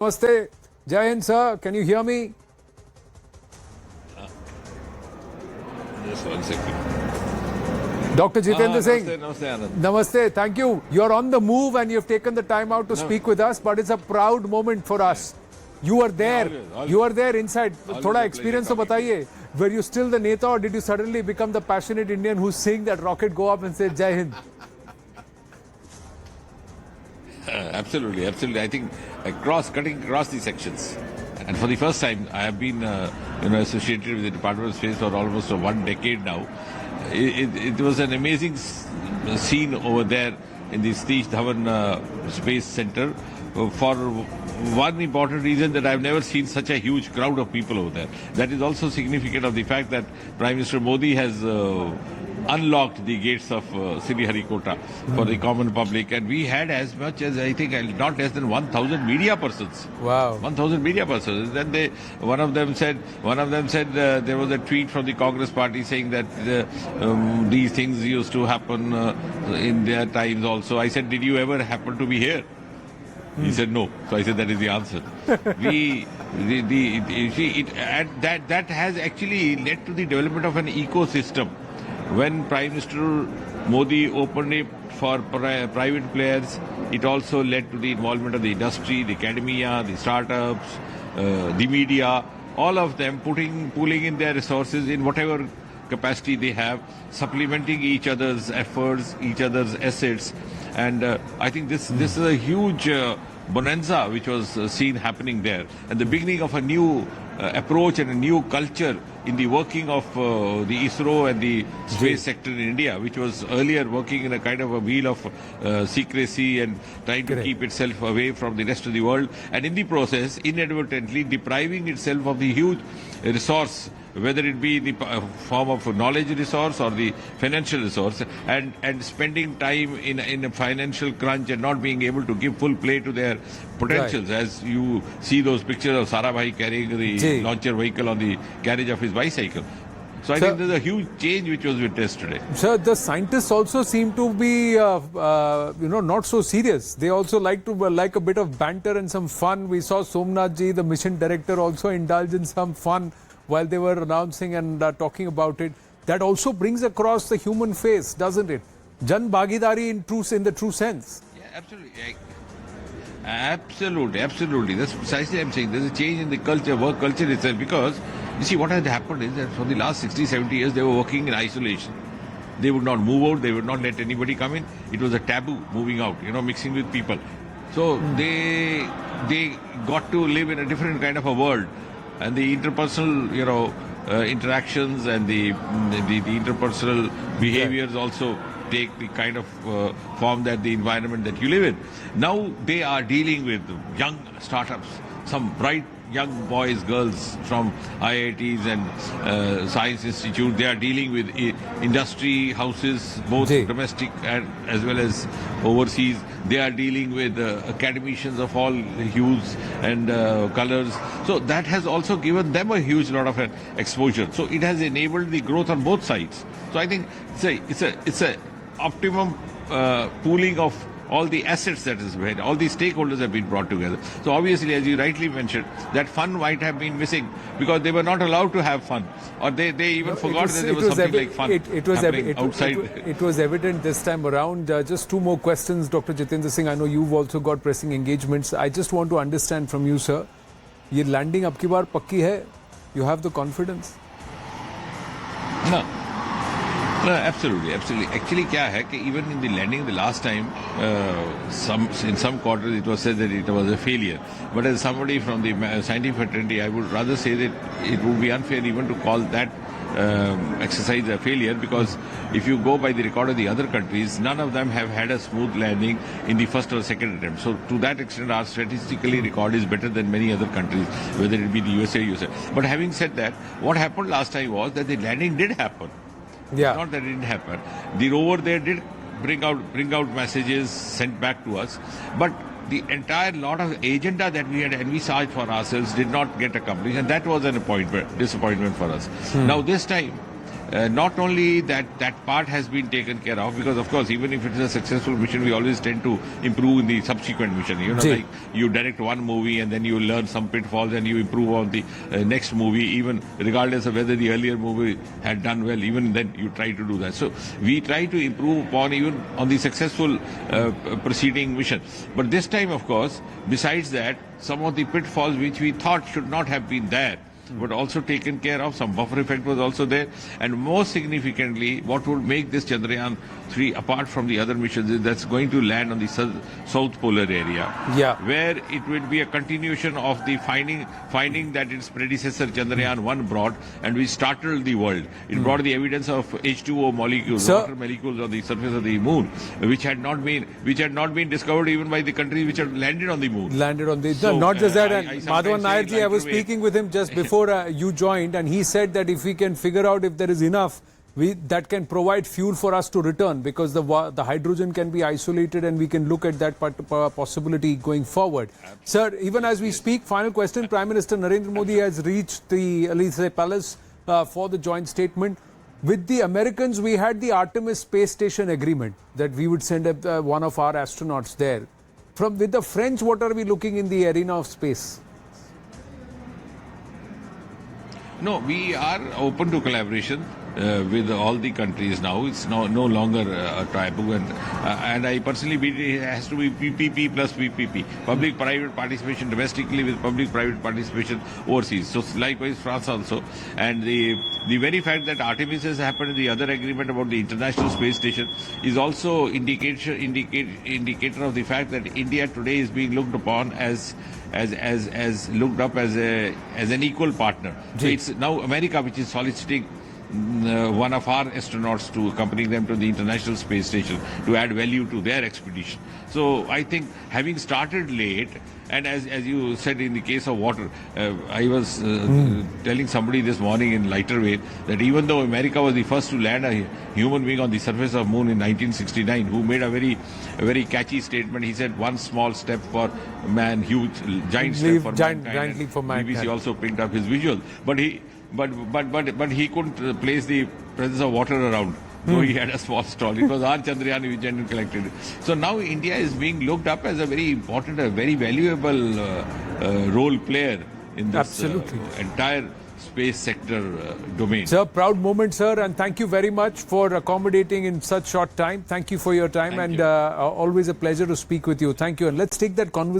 Namaste. Jai Hind, sir. Can you hear me? Just 1 second. Dr. Jitendra Singh. Namaste, Anand. Namaste. Thank you. You're on the move and you've taken the time out to speak with us, but it's a proud moment for us. You were there. Always. You were there inside. Thoda a experience so pleasure bataiye. Were you still the Neta or did you suddenly become the passionate Indian who's seeing that rocket go up and say Jai Hind? Absolutely. I think cutting across the sections. And for the first time, I have been associated with the Department of Space for almost 1 decade now. It was an amazing scene over there in the Satish Dhawan Space Centre for one important reason, that I've never seen such a huge crowd of people over there. That is also significant of the fact that Prime Minister Modi has unlocked the gates of Sriharikota for the common public, and we had as much as, I think, not less than 1,000 media persons. Wow. 1,000 media persons. Then one of them said there was a tweet from the Congress party saying that these things used to happen in their times also. I said, did you ever happen to be here? He said no. So I said that is the answer. That has actually led to the development of an ecosystem. When Prime Minister Modi opened it for private players, it also led to the involvement of the industry, the academia, the startups, the media, all of them pooling in their resources in whatever capacity they have, supplementing each other's efforts, each other's assets. And I think this is a huge bonanza which was seen happening there, and the beginning of a new approach and a new culture in the working of the ISRO and the space sector in India, which was earlier working in a kind of a wheel of secrecy and trying to keep itself away from the rest of the world, and in the process inadvertently depriving itself of the huge resource, whether it be the form of knowledge resource or the financial resource, and spending time in a financial crunch and not being able to give full play to their potentials. Right. As you see those pictures of Sarabhai carrying the launcher vehicle on the carriage of his bicycle. So I think there's a huge change which was witnessed today. Sir, the scientists also seem to be, not so serious. They also like a bit of banter and some fun. We saw Somanath ji, the mission director, also indulge in some fun while they were announcing and talking about it. That also brings across the human face, doesn't it? Jan Bhagidari in the true sense. Yeah, absolutely. Absolutely. That's precisely I'm saying. There's a change in the culture, work culture itself, because you see what had happened is that for the last 60, 70 years they were working in isolation. They would not move out, they would not let anybody come in. It was a taboo moving out, mixing with people. So they got to live in a different kind of a world. And the interpersonal, interactions and the interpersonal behaviors also take the kind of form that the environment that you live in. Now they are dealing with young startups, some bright young boys, girls from IITs and science institutes. They are dealing with industry houses, both domestic and as well as overseas. They are dealing with academicians of all hues and colors. So that has also given them a huge lot of exposure. So it has enabled the growth on both sides. So I think it's a optimum pooling of all the assets that is behind. All the stakeholders have been brought together. So obviously, as you rightly mentioned, that fun might have been missing because they were not allowed to have fun, or they even forgot that there was something like fun outside. It was evident this time around. Just two more questions, Dr. Jitendra Singh. I know you've also got pressing engagements. I just want to understand from you, sir. Ye landing ab ki baar pakki hai? You have the confidence? No, absolutely. Actually, क्या है कि even in the landing the last time, in some quarters it was said that it was a failure. But as somebody from the scientific fraternity, I would rather say that it would be unfair even to call that exercise a failure, because if you go by the record of the other countries, none of them have had a smooth landing in the first or second attempt. So to that extent, our statistically record is better than many other countries, whether it be the USA. But having said that, what happened last time was that the landing did happen. Yeah. Not that it didn't happen. The rover there did bring out messages sent back to us, but the entire lot of agenda that we had envisaged for ourselves did not get accomplished, and that was an disappointment for us. Now this time, not only that part has been taken care of, because of course even if it is a successful mission, we always tend to improve in the subsequent mission. You know, like you direct one movie and then you learn some pitfalls and you improve on the next movie, even regardless of whether the earlier movie had done well, even then you try to do that. So we try to improve upon even on the successful preceding mission. But this time, of course, besides that, some of the pitfalls which we thought should not have been there but also taken care of. Some buffer effect was also there, and most significantly, what would make this Chandrayaan 3 apart from the other missions is that's going to land on the south polar area, where it will be a continuation of the finding that its predecessor Chandrayaan 1 brought, and which startled the world. It brought the evidence of H2O molecules, water molecules on the surface of the moon, which had not been discovered even by the countries which had landed on the moon. Not just that, and Madhavan Nairji, I was speaking with him just before you joined, and he said that if we can figure out if there is enough that can provide fuel for us to return, because the hydrogen can be isolated and we can look at that possibility going forward. Sir, even as we speak, final question, Prime Minister Narendra Modi has reached the Elysee Palace for the joint statement. With the Americans, we had the Artemis space station agreement that we would send one of our astronauts there. With the French, what are we looking in the arena of space? No, we are open to collaboration with all the countries now. It's no longer a taboo, and I personally believe it has to be PPP plus PPP, public-private participation domestically with public-private participation overseas. So likewise France also, and the very fact that Artemis has happened, the other agreement about the International Space Station is also indicator of the fact that India today is being looked upon as looked up as an equal partner. So it's now America which is soliciting one of our astronauts to accompany them to the International Space Station to add value to their expedition. So I think having started late, and as you said in the case of water, I was telling somebody this morning in lighter weight that even though America was the first to land a human being on the surface of the moon in 1969, who made a very catchy statement. He said, "One small step for man, giant step for mankind." For mankind. BBC also picked up his visual, but he couldn't place the presence of water around. So he had a small stall. It was our Chandrayaan which collected it. So now India is being looked up as a very important, a very valuable role player in this entire space sector domain. Sir, proud moment, sir, and thank you very much for accommodating in such short time. Thank you for your time, and always a pleasure to speak with you. Thank you. And let's take that conversation.